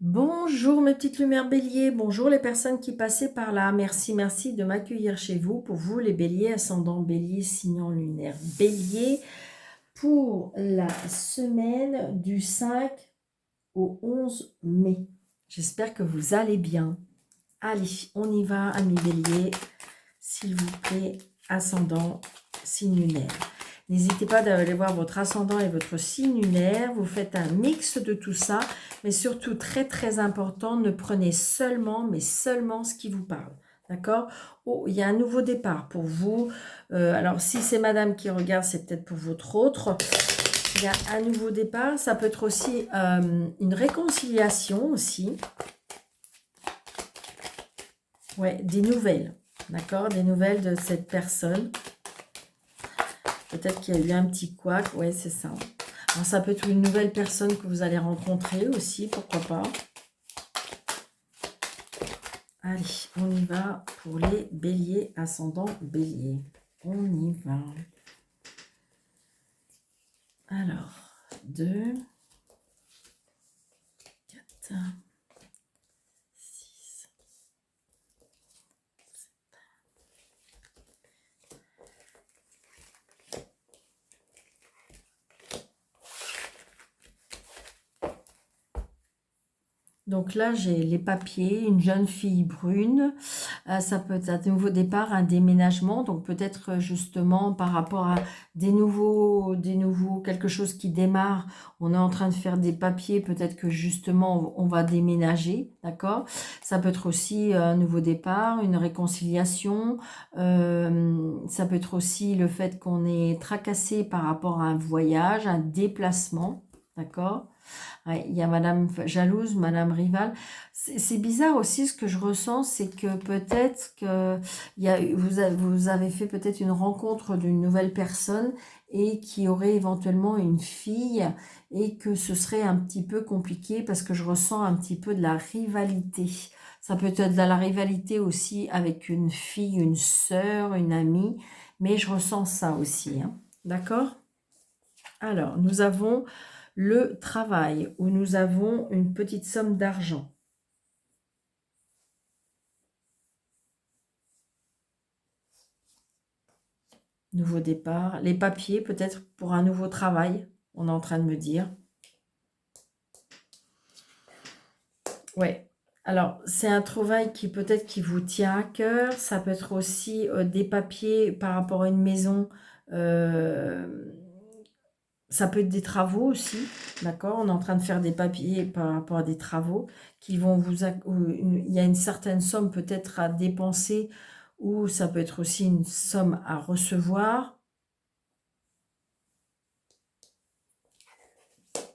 Bonjour mes petites lumières bélier, bonjour les personnes qui passaient par là. Merci de m'accueillir chez vous. Pour vous les béliers, ascendant bélier, signe lunaire bélier, pour la semaine du 5 au 11 mai. J'espère que vous allez bien. Allez, on y va, amis bélier, s'il vous plaît, ascendant, signe lunaire. N'hésitez pas d'aller voir votre ascendant et votre signe lunaire. Vous faites un mix de tout ça. Mais surtout, très important, ne prenez seulement, mais seulement ce qui vous parle. D'accord? Oh, il y a un nouveau départ pour vous. Alors, si c'est madame qui regarde, c'est peut-être pour votre autre. Il y a un nouveau départ. Ça peut être aussi une réconciliation aussi. Ouais, des nouvelles. D'accord? Des nouvelles de cette personne. Peut-être qu'il y a eu un petit couac. Ouais, c'est ça. Alors, ça peut être une nouvelle personne que vous allez rencontrer aussi, pourquoi pas. Allez, on y va pour les béliers, ascendant bélier. On y va. Alors, 2, 4, 6, donc là, j'ai les papiers, une jeune fille brune. Ça peut être un nouveau départ, un déménagement. Donc peut-être justement par rapport à des nouveaux, quelque chose qui démarre. On est en train de faire des papiers. Peut-être que justement, on va déménager. D'accord? Ça peut être aussi un nouveau départ, une réconciliation. Ça peut être aussi le fait qu'on est tracassé par rapport à un voyage, un déplacement. D'accord? Ouais, il y a madame jalouse, madame rivale. C'est bizarre aussi, ce que je ressens, c'est que peut-être que vous avez fait peut-être une rencontre d'une nouvelle personne et qui aurait éventuellement une fille et que ce serait un petit peu compliqué parce que je ressens un petit peu de la rivalité. Ça peut être de la rivalité aussi avec une fille, une sœur, une amie, mais je ressens ça aussi, hein. D'accord? Alors, nous avons le travail, où nous avons une petite somme d'argent. Nouveau départ. Les papiers, peut-être pour un nouveau travail, on est en train de me dire. Ouais. Alors, c'est un travail qui peut-être qui vous tient à cœur. Ça peut être aussi des papiers par rapport à une maison. Ça peut être des travaux aussi, d'accord? On est en train de faire des papiers par rapport à des travaux qui vont vous... Il y a une certaine somme peut-être à dépenser ou ça peut être aussi une somme à recevoir.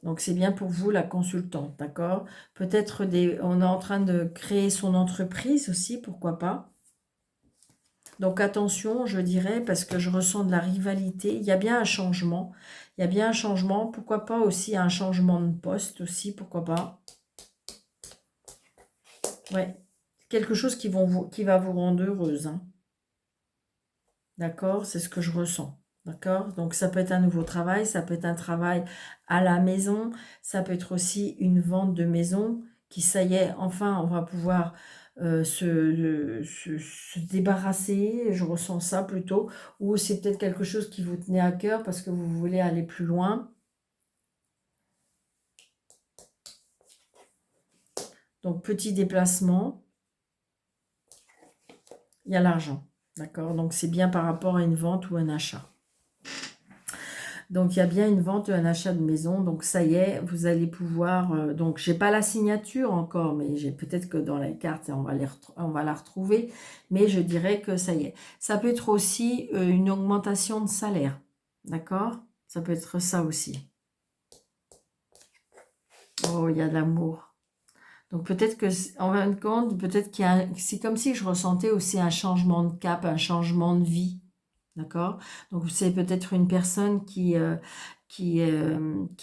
Donc, c'est bien pour vous, la consultante, d'accord? Peut-être on est en train de créer son entreprise aussi, pourquoi pas? Donc, attention, je dirais, parce que je ressens de la rivalité. Il y a bien un changement. Il y a bien un changement. Pourquoi pas aussi un changement de poste aussi, pourquoi pas? Ouais. Quelque chose qui va vous rendre heureuse, hein. D'accord? C'est ce que je ressens. D'accord? Donc, ça peut être un nouveau travail, ça peut être un travail à la maison, ça peut être aussi une vente de maison qui, ça y est, enfin, on va pouvoir se débarrasser, je ressens ça plutôt, ou c'est peut-être quelque chose qui vous tenait à cœur parce que vous voulez aller plus loin. Donc, petit déplacement, il y a l'argent. D'accord? Donc, c'est bien par rapport à une vente ou un achat. Donc, il y a bien une vente, un achat de maison. Donc, ça y est, vous allez pouvoir... donc, j'ai pas la signature encore, mais j'ai peut-être que dans les cartes, on va la retrouver. Mais je dirais que ça y est. Ça peut être aussi une augmentation de salaire. D'accord? Ça peut être ça aussi. Oh, il y a de l'amour. Donc, peut-être que, en fin de compte, peut-être qu'il y a... C'est comme si je ressentais aussi un changement de cap, un changement de vie. D'accord? Donc, c'est peut-être une personne qui est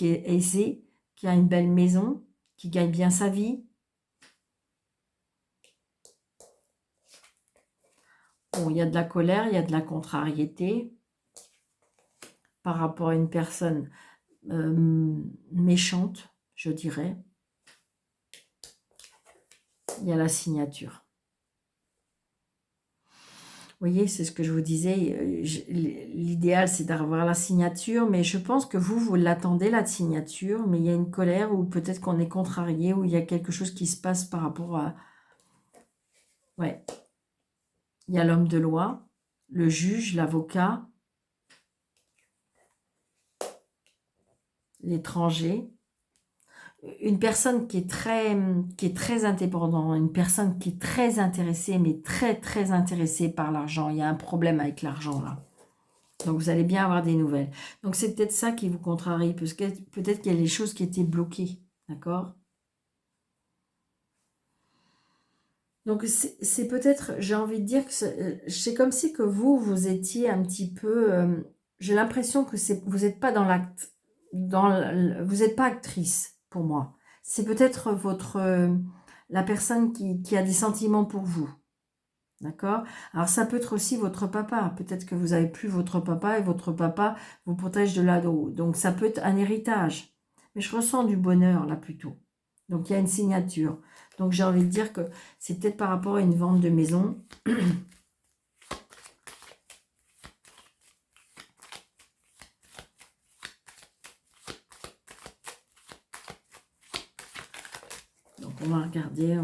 aisée, qui a une belle maison, qui gagne bien sa vie. Bon, il y a de la colère, il y a de la contrariété par rapport à une personne méchante, je dirais. il y a la signature. Vous voyez, c'est ce que je vous disais, l'idéal c'est d'avoir la signature, mais je pense que vous l'attendez la signature, mais il y a une colère ou peut-être qu'on est contrarié, ou il y a quelque chose qui se passe par rapport à... Ouais, il y a l'homme de loi, le juge, l'avocat, l'étranger, une personne qui est très indépendante, une personne qui est très intéressée, mais très intéressée par l'argent. Il y a un problème avec l'argent là. Donc vous allez bien avoir des nouvelles. Donc c'est peut-être ça qui vous contrarie, parce que peut-être qu'il y a des choses qui étaient bloquées, d'accord? Donc c'est peut-être, j'ai envie de dire que c'est comme si que vous étiez un petit peu, j'ai l'impression que vous n'êtes pas dans l'acte, vous n'êtes pas actrice pour moi. C'est peut-être la personne qui a des sentiments pour vous, d'accord? Alors ça peut être aussi votre papa, peut-être que vous n'avez plus votre papa et votre papa vous protège de l'ado. Donc ça peut être un héritage, mais je ressens du bonheur là plutôt. Donc il y a une signature. Donc j'ai envie de dire que c'est peut-être par rapport à une vente de maison. Donc on va regarder,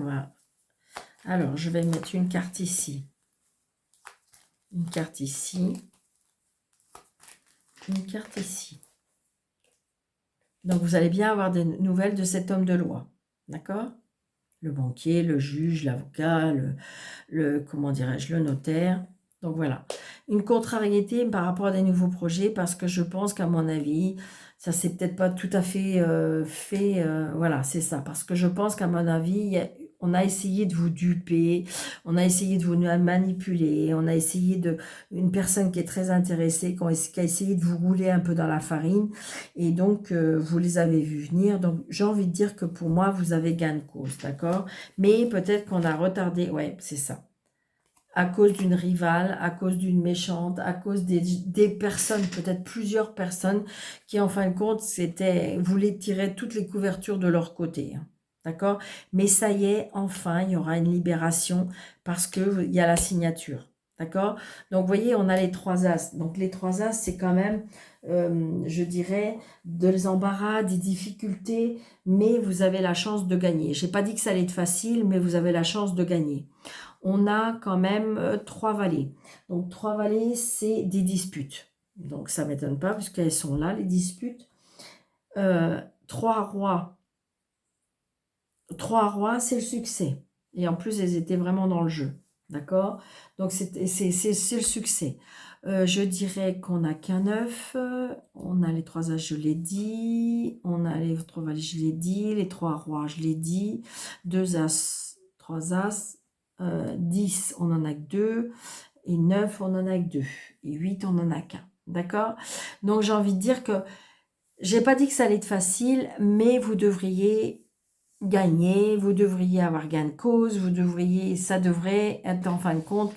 Alors je vais mettre une carte ici. Une carte ici. Une carte ici. Donc vous allez bien avoir des nouvelles de cet homme de loi. D'accord? Le banquier, le juge, l'avocat, comment dirais-je, le notaire. Donc voilà, une contrariété par rapport à des nouveaux projets, parce que je pense qu'à mon avis, ça c'est peut-être pas tout à fait fait, voilà, c'est ça, parce que je pense qu'à mon avis, on a essayé de vous duper, on a essayé de vous manipuler, on a essayé une personne qui est très intéressée, qui a essayé de vous rouler un peu dans la farine, et donc vous les avez vus venir. Donc j'ai envie de dire que pour moi, vous avez gain de cause, d'accord? Mais peut-être qu'on a retardé, ouais, c'est ça, à cause d'une rivale, à cause d'une méchante, à cause des personnes, peut-être plusieurs personnes, qui en fin de compte voulaient tirer toutes les couvertures de leur côté. Hein. D'accord? Mais ça y est, enfin, il y aura une libération parce qu'il y a la signature. D'accord? Donc, vous voyez, on a les trois as. Donc, les trois as, c'est quand même, je dirais, des embarras, des difficultés, mais vous avez la chance de gagner. Je n'ai pas dit que ça allait être facile, mais vous avez la chance de gagner. On a quand même trois vallées. Donc, trois vallées, c'est des disputes. Donc, ça ne m'étonne pas, puisqu'elles sont là, les disputes. Trois rois, c'est le succès. Et en plus, elles étaient vraiment dans le jeu. D'accord? Donc, c'est le succès. Je dirais qu'on n'a qu'un 9. On a les trois as, je l'ai dit. On a les trois vallées, je l'ai dit. Les trois rois, je l'ai dit. Deux as, trois as. 10, on n'en a que 2. Et 9, on n'en a que 2. Et 8, on n'en a qu'un. D'accord? Donc, j'ai envie de dire que j'ai pas dit que ça allait être facile, mais vous devriez gagner, vous devriez avoir gain de cause, ça devrait être en fin de compte,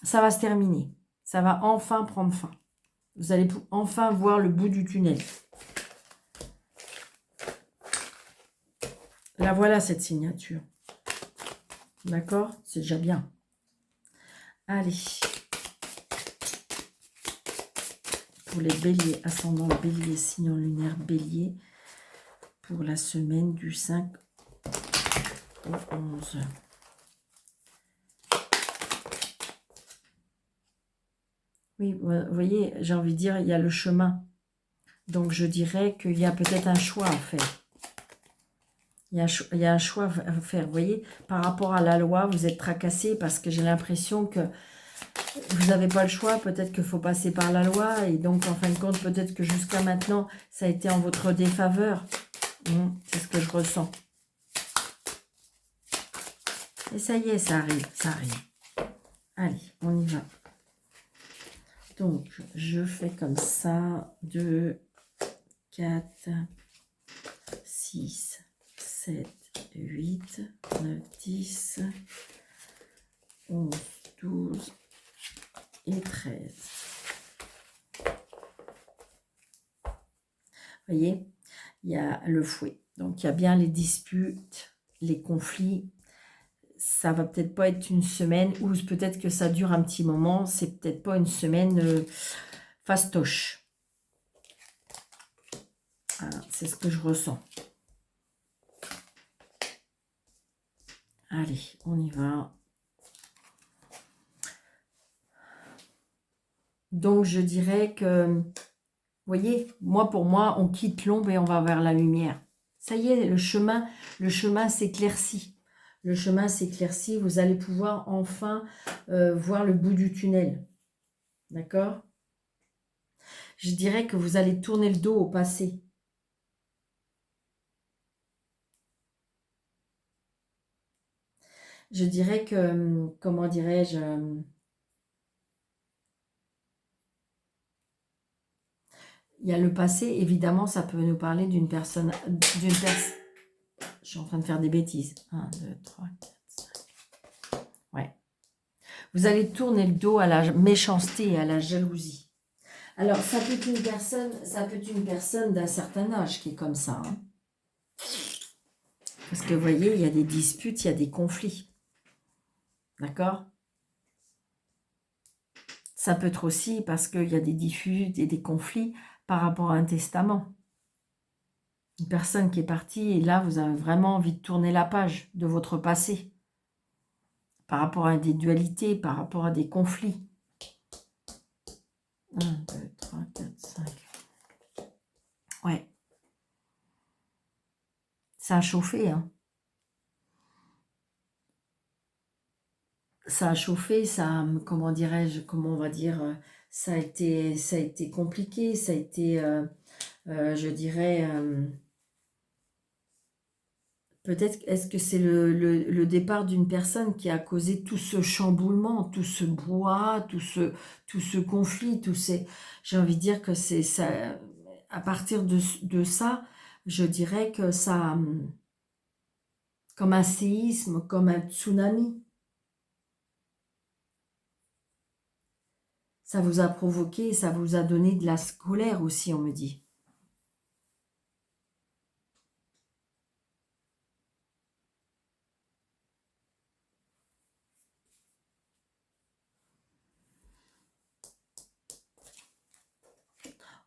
ça va se terminer. Ça va enfin prendre fin. Vous allez enfin voir le bout du tunnel. La voilà, cette signature. D'accord? C'est déjà bien. Allez. Pour les béliers, ascendant bélier, signe lunaire bélier, pour la semaine du 5 au 11. Oui, vous voyez, j'ai envie de dire, il y a le chemin. Donc, je dirais qu'il y a peut-être un choix à faire. Il y a un choix à faire. Vous voyez, par rapport à la loi, vous êtes tracassé parce que j'ai l'impression que vous n'avez pas le choix. Peut-être qu'il faut passer par la loi. Et donc, en fin de compte, peut-être que jusqu'à maintenant, ça a été en votre défaveur. C'est ce que je ressens. Et ça y est, ça arrive, ça arrive. Allez, on y va. Donc, je fais comme ça. 2, 4, 6, 7, 8, 9, 10, 11, 12 et 13. Vous voyez, il y a le fouet. Donc, il y a bien les disputes, les conflits. ça va peut-être pas être une semaine, ou peut-être que ça dure un petit moment, c'est peut-être pas une semaine fastoche. Voilà, c'est ce que je ressens. Allez, on y va. Donc, je dirais que, vous voyez, pour moi, on quitte l'ombre et on va vers la lumière. Ça y est, le chemin s'éclaircit. Le chemin s'éclaircit, vous allez pouvoir enfin voir le bout du tunnel. D'accord? Je dirais que vous allez tourner le dos au passé. Je dirais que, comment dirais-je, il y a le passé, évidemment, ça peut nous parler d'une personne, je suis en train de faire des bêtises. 1, 2, 3, 4, 5. Ouais. Vous allez tourner le dos à la méchanceté et à la jalousie. Alors, ça peut être une personne d'un certain âge qui est comme ça. Hein. Parce que, vous voyez, il y a des disputes, il y a des conflits. D'accord? Ça peut être aussi parce qu'il y a des disputes et des conflits par rapport à un testament. Une personne qui est partie, et là, vous avez vraiment envie de tourner la page de votre passé. Par rapport à des dualités, par rapport à des conflits. 1, 2, 3, 4, 5. Ouais. Ça a chauffé, hein. Ça a chauffé, ça, comment dirais-je, comment on va dire, ça a été compliqué, ça a été, je dirais, peut-être, est-ce que c'est le départ d'une personne qui a causé tout ce chamboulement, tout ce brouhaha, tout ce conflit, j'ai envie de dire que c'est ça, à partir de ça, je dirais que ça, comme un séisme, comme un tsunami, ça vous a provoqué, ça vous a donné de la colère aussi, on me dit.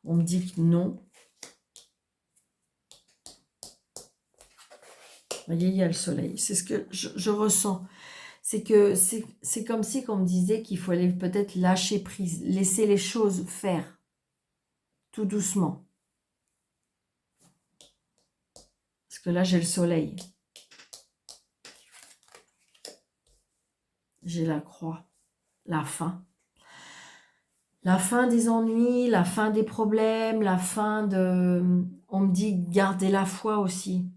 On me dit que non. Vous voyez, il y a le soleil. C'est ce que je ressens. C'est que c'est comme si on me disait qu'il fallait peut-être lâcher prise, laisser les choses faire, tout doucement. Parce que là, j'ai le soleil. J'ai la croix, la fin. La fin des ennuis, la fin des problèmes, la fin de... On me dit garder la foi aussi.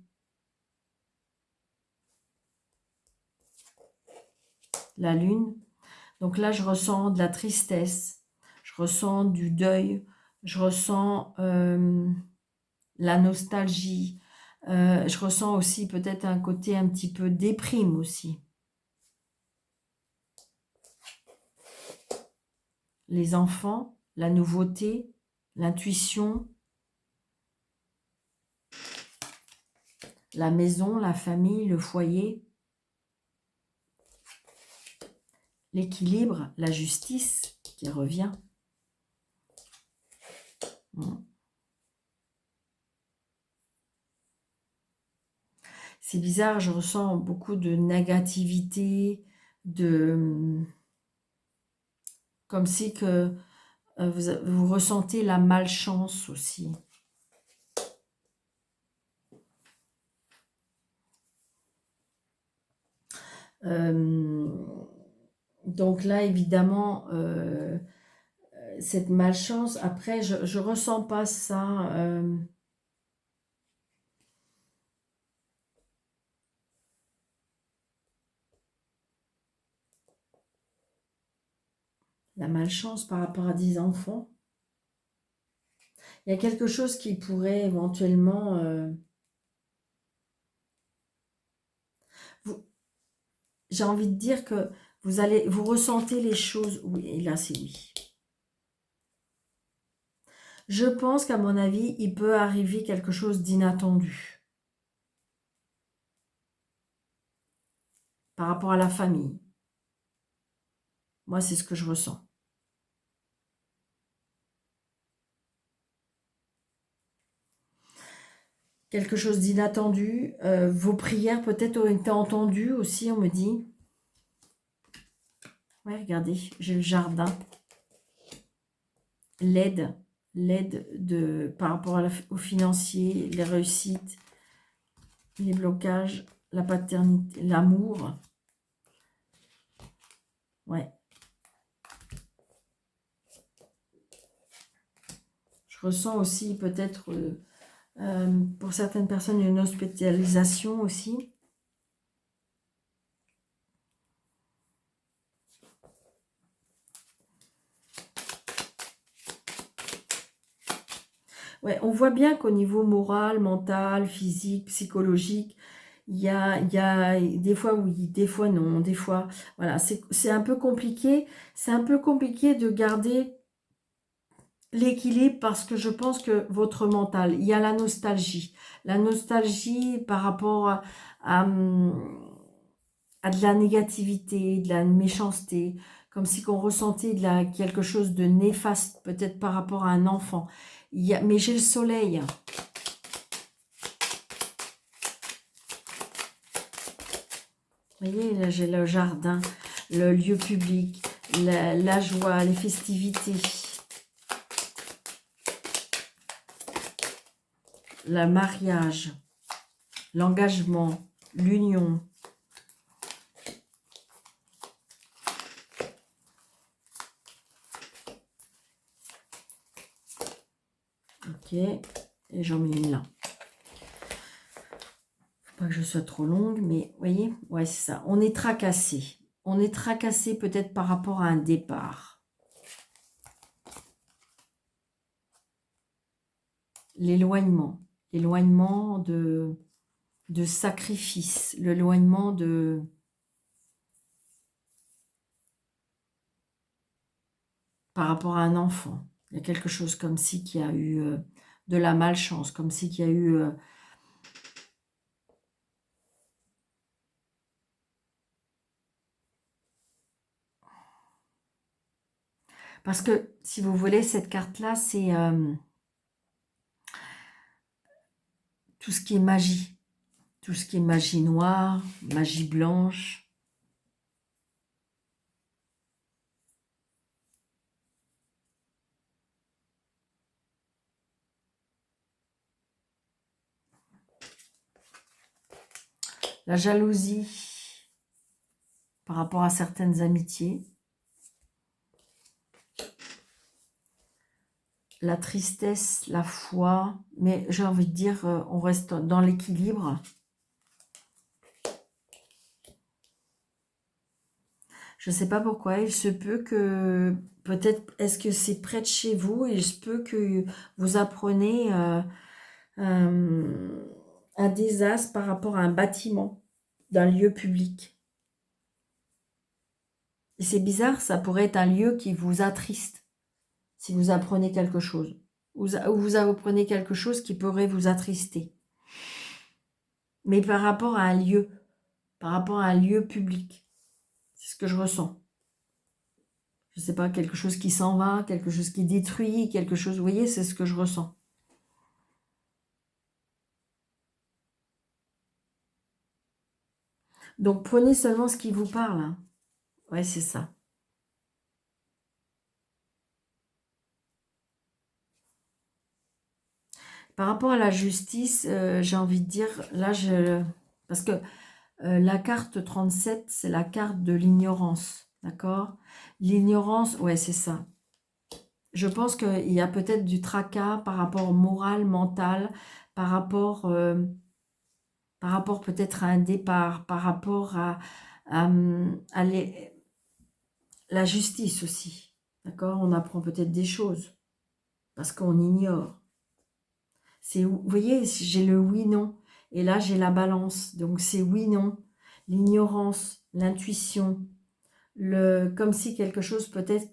La lune. Donc là, je ressens de la tristesse, je ressens du deuil, je ressens la nostalgie, je ressens aussi peut-être un côté un petit peu déprime aussi. Les enfants, la nouveauté, l'intuition, la maison, la famille, le foyer, l'équilibre, la justice qui revient. C'est bizarre, je ressens beaucoup de négativité, comme si que vous ressentez la malchance aussi. Donc là, évidemment, cette malchance, après, je ne ressens pas ça. La malchance par rapport à des enfants. Il y a quelque chose qui pourrait éventuellement... j'ai envie de dire que vous ressentez les choses. Oui, et là, c'est oui. Je pense qu'à mon avis, il peut arriver quelque chose d'inattendu. par rapport à la famille. Moi, c'est ce que je ressens. Quelque chose d'inattendu. Vos prières peut-être ont été entendues aussi, on me dit. Ouais, regardez, j'ai le jardin. L'aide par rapport au financier, les réussites, les blocages, la paternité, l'amour. Ouais. Je ressens aussi peut-être, pour certaines personnes, une hospitalisation aussi. Ouais, on voit bien qu'au niveau moral, mental, physique, psychologique, il y a des fois oui, des fois non, des fois, voilà, c'est un peu compliqué. C'est un peu compliqué de garder l'équilibre parce que je pense que votre mental, il y a la nostalgie. La nostalgie par rapport à de la négativité, de la méchanceté, comme si qu'on ressentait quelque chose de néfaste, peut-être par rapport à un enfant. Mais j'ai le soleil. Vous voyez, là j'ai le jardin, le lieu public, la joie, les festivités, le mariage, l'engagement, l'union. Ok, et j'en mets une là. Faut pas que je sois trop longue, mais vous voyez, ouais, c'est ça. On est tracassé. On est tracassé peut-être par rapport à un départ. L'éloignement. L'éloignement de sacrifice. L'éloignement de... par rapport à un enfant. Il y a quelque chose comme si qui a eu de la malchance, comme si qu'il y a eu... parce que, si vous voulez, cette carte-là, c'est tout ce qui est magie. Tout ce qui est magie noire, magie blanche. La jalousie par rapport à certaines amitiés. La tristesse, la foi. Mais j'ai envie de dire, on reste dans l'équilibre. Je ne sais pas pourquoi, il se peut que, peut-être, est-ce que c'est près de chez vous, il se peut que vous apprenez un désastre par rapport à un bâtiment, d'un lieu public. Et c'est bizarre, ça pourrait être un lieu qui vous attriste, si vous apprenez quelque chose. Ou vous apprenez quelque chose qui pourrait vous attrister. Mais par rapport à un lieu, par rapport à un lieu public. C'est ce que je ressens. Je ne sais pas, quelque chose qui s'en va, quelque chose qui détruit, quelque chose, vous voyez, c'est ce que je ressens. Donc prenez seulement ce qui vous parle. Hein. Ouais, c'est ça. Par rapport à la justice, j'ai envie de dire, là, parce que la carte 37, c'est la carte de l'ignorance, d'accord? L'ignorance, ouais, c'est ça. Je pense qu'il y a peut-être du tracas par rapport au moral, mental, par rapport peut-être à un départ, par rapport à la justice aussi, d'accord? On apprend peut-être des choses, parce qu'on ignore. Vous voyez, j'ai le oui-non, et là j'ai la balance, donc c'est oui-non, l'ignorance, l'intuition, comme si quelque chose peut-être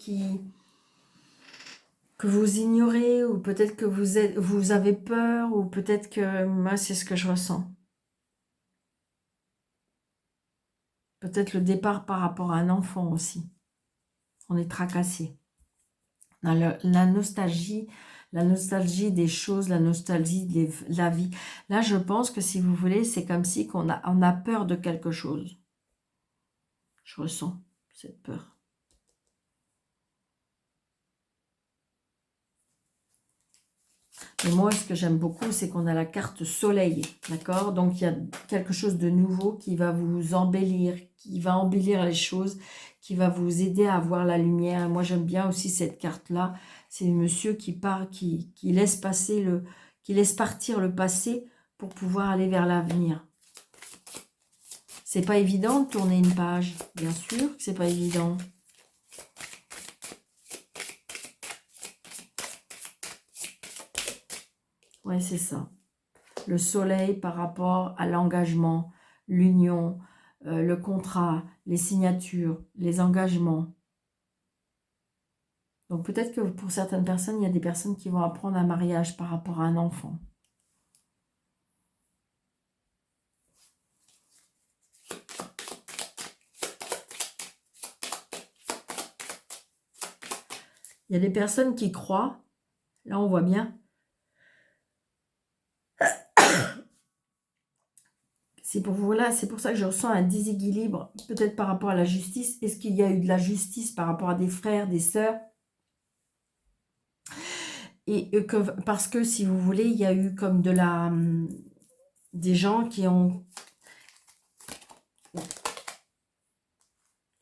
que vous ignorez, ou peut-être que vous avez peur, ou peut-être que moi c'est ce que je ressens. Peut-être le départ par rapport à un enfant aussi. On est tracassé. La nostalgie des choses, la nostalgie de la vie. Là, je pense que si vous voulez, c'est comme si on a peur de quelque chose. Je ressens cette peur. Et moi, ce que j'aime beaucoup, c'est qu'on a la carte soleil, d'accord? Donc, il y a quelque chose de nouveau qui va vous embellir, qui va embellir les choses, qui va vous aider à voir la lumière. Moi, j'aime bien aussi cette carte-là. C'est monsieur qui part, qui laisse passer qui laisse partir le passé pour pouvoir aller vers l'avenir. C'est pas évident de tourner une page, bien sûr que c'est pas évident. Ouais, c'est ça. Le soleil par rapport à l'engagement, l'union, le contrat, les signatures, les engagements. Donc peut-être que pour certaines personnes, il y a des personnes qui vont apprendre un mariage par rapport à un enfant. Il y a des personnes qui croient, là on voit bien, c'est pour ça que je ressens un déséquilibre, peut-être par rapport à la justice. Est-ce qu'il y a eu de la justice par rapport à des frères, des sœurs? Et parce que, si vous voulez, il y a eu comme des gens qui ont...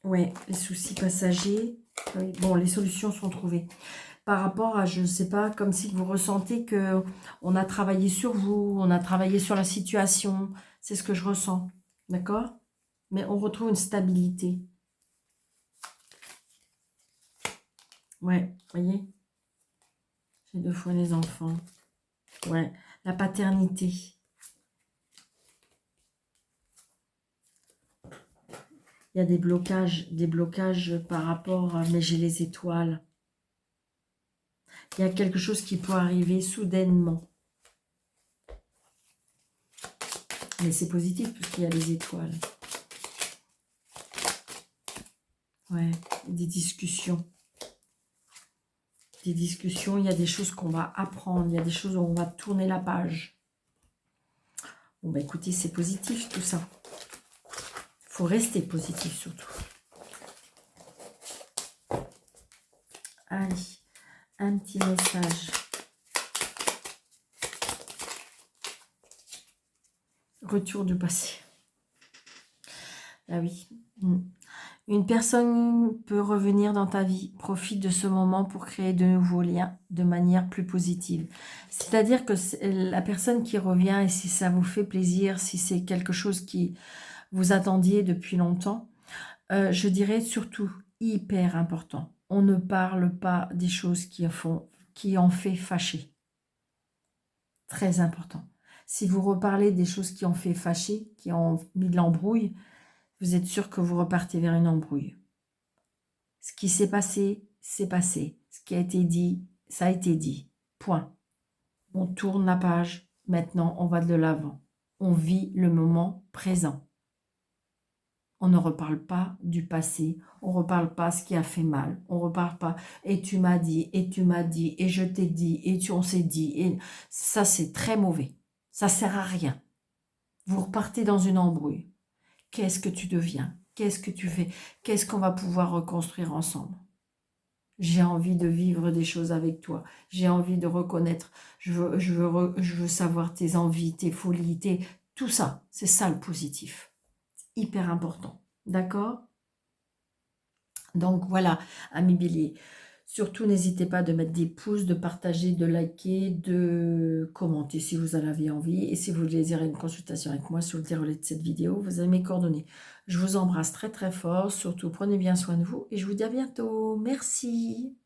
Ouais, les soucis passagers. Oui, bon, les solutions sont trouvées. Par rapport à, je ne sais pas, comme si vous ressentez que on a travaillé sur vous, on a travaillé sur la situation. C'est ce que je ressens. D'accord? Mais on retrouve une stabilité. Ouais, voyez? J'ai 2 fois les enfants. Ouais, la paternité. Il y a des blocages par rapport à... Mais j'ai les étoiles. Il y a quelque chose qui peut arriver soudainement. Mais c'est positif puisqu'il y a les étoiles. Ouais, des discussions. Des discussions, il y a des choses qu'on va apprendre, il y a des choses où on va tourner la page. Bon, bah écoutez, c'est positif tout ça. Il faut rester positif surtout. Allez, un petit message. Retour du passé. Ah oui. Une personne peut revenir dans ta vie. Profite de ce moment pour créer de nouveaux liens de manière plus positive. C'est-à-dire que la personne qui revient, et si ça vous fait plaisir, si c'est quelque chose qui vous attendiez depuis longtemps, je dirais surtout hyper important. On ne parle pas des choses qui en fait fâcher. Très important. Si vous reparlez des choses qui ont fait fâcher, qui ont mis de l'embrouille, vous êtes sûr que vous repartez vers une embrouille. Ce qui s'est passé, c'est passé. Ce qui a été dit, ça a été dit. Point. On tourne la page. Maintenant, on va de l'avant. On vit le moment présent. On ne reparle pas du passé. On ne reparle pas ce qui a fait mal. On ne reparle pas « et tu m'as dit, et tu m'as dit, et je t'ai dit, et on s'est dit ». Et ça, c'est très mauvais. Ça ne sert à rien. Vous repartez dans une embrouille. Qu'est-ce que tu deviens? Qu'est-ce que tu fais? Qu'est-ce qu'on va pouvoir reconstruire ensemble? J'ai envie de vivre des choses avec toi. J'ai envie de reconnaître. Je veux savoir tes envies, tes folies, tout ça. C'est ça le positif. C'est hyper important. D'accord? Donc voilà, amis béliers. Surtout, n'hésitez pas de mettre des pouces, de partager, de liker, de commenter si vous en avez envie. Et si vous désirez une consultation avec moi sur le déroulé de cette vidéo, vous avez mes coordonnées. Je vous embrasse très très fort. Surtout, prenez bien soin de vous et je vous dis à bientôt. Merci.